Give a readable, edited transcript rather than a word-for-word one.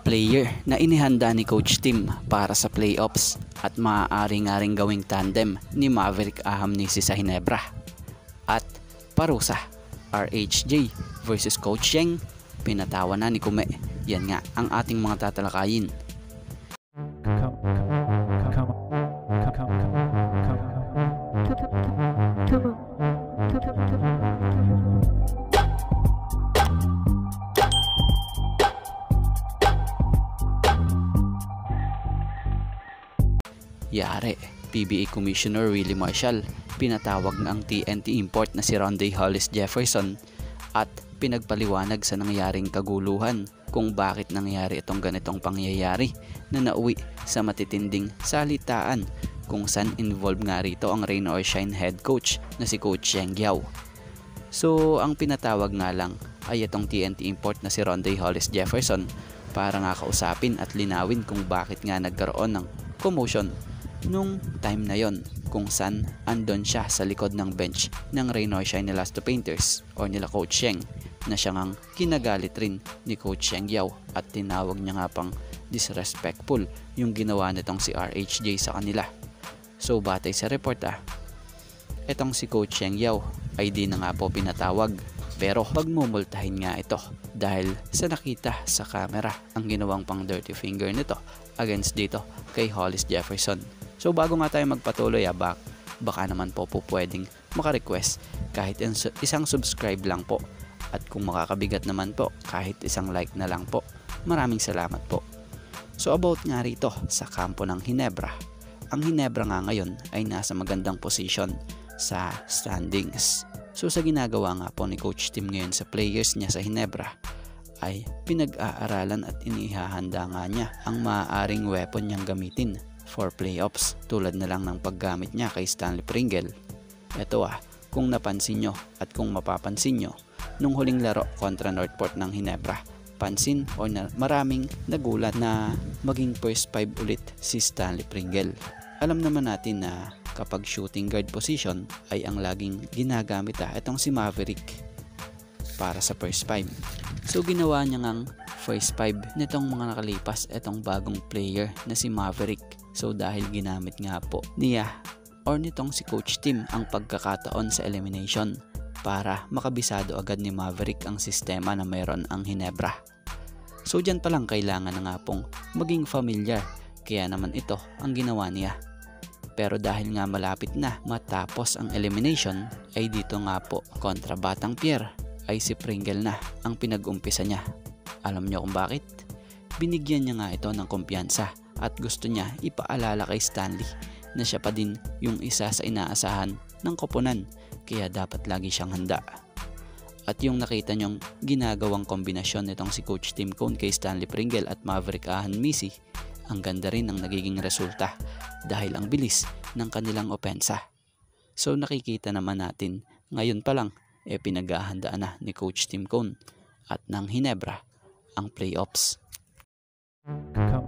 player na inihanda ni Coach Tim para sa playoffs at maaari nga ring gawing tandem ni Maverick Ahamnisi sa Hinebra. At parusa, RHJ versus Coach Yeng, pinatawan na ni Kume. Yan nga ang ating mga tatalakayin. Yari, PBA Commissioner Willie Marshall pinatawag na ang TNT import na si Rondae Hollis Jefferson at pinagpaliwanag sa nangyaring kaguluhan kung bakit nangyari itong ganitong pangyayari na nauwi sa matitinding salitaan kung saan involved nga rito ang Rain or Shine head coach na si Coach Yeng Guiao. So ang pinatawag nga lang ay itong TNT import na si Rondae Hollis Jefferson para nga kausapin at linawin kung bakit nga nagkaroon ng commotion nung time na yon kung saan andon siya sa likod ng bench ng Rain or Shine Elasto Painters or nila Coach Yeng na siya ngang kinagalit rin ni Coach Yeng Guiao at tinawag niya nga pang disrespectful yung ginawa nitong si RHJ sa kanila. So batay sa report etong si Coach Yeng Guiao ay di na nga po pinatawag pero pagmumultahin nga ito dahil sa nakita sa camera ang ginawang pang dirty finger nito against dito kay Hollis Jefferson. So bago nga tayo magpatuloy baka naman po pwedeng maka-request kahit isang subscribe lang po at kung makakabigat naman po kahit isang like na lang po. Maraming salamat po. So about nga rito sa kampo ng Hinebra. Ang Hinebra nga ngayon ay nasa magandang position sa standings. So sa ginagawa nga po ni Coach Tim ngayon sa players niya sa Hinebra ay pinag-aaralan at inihahanda nga niya ang maaaring weapon niyang gamitin for playoffs tulad na lang ng paggamit niya kay Stanley Pringle. Ito kung napansin nyo at kung mapapansin nyo nung huling laro kontra Northport ng Hinebra, pansin o maraming nagulat na maging first 5 ulit si Stanley Pringle. Alam naman natin na kapag shooting guard position ay ang laging ginagamit itong si Maverick para sa first 5. So ginawa niya ngang first 5 nitong mga nakalipas itong bagong player na si Maverick. So dahil ginamit nga po niya or nitong si Coach Tim ang pagkakataon sa elimination para makabisado agad ni Maverick ang sistema na mayroon ang Hinebra. So dyan pa lang kailangan na nga pong maging familiar, kaya naman ito ang ginawa niya. Pero dahil nga malapit na matapos ang elimination ay dito nga po kontra Batang Pierre ay si Pringle na ang pinag-umpisa niya. Alam niyo kung bakit? Binigyan niya nga ito ng kumpiyansa at gusto niya ipaalala kay Stanley na siya pa din yung isa sa inaasahan ng koponan kaya dapat lagi siyang handa. At yung nakita niyong ginagawang kombinasyon nitong si Coach Tim Cone kay Stanley Pringle at Maverick Ahamnisi, ang ganda rin ang nagiging resulta dahil ang bilis ng kanilang opensa. So nakikita naman natin ngayon pa lang pinaghahandaan na ni Coach Tim Cone at ng Hinebra ang playoffs. Come.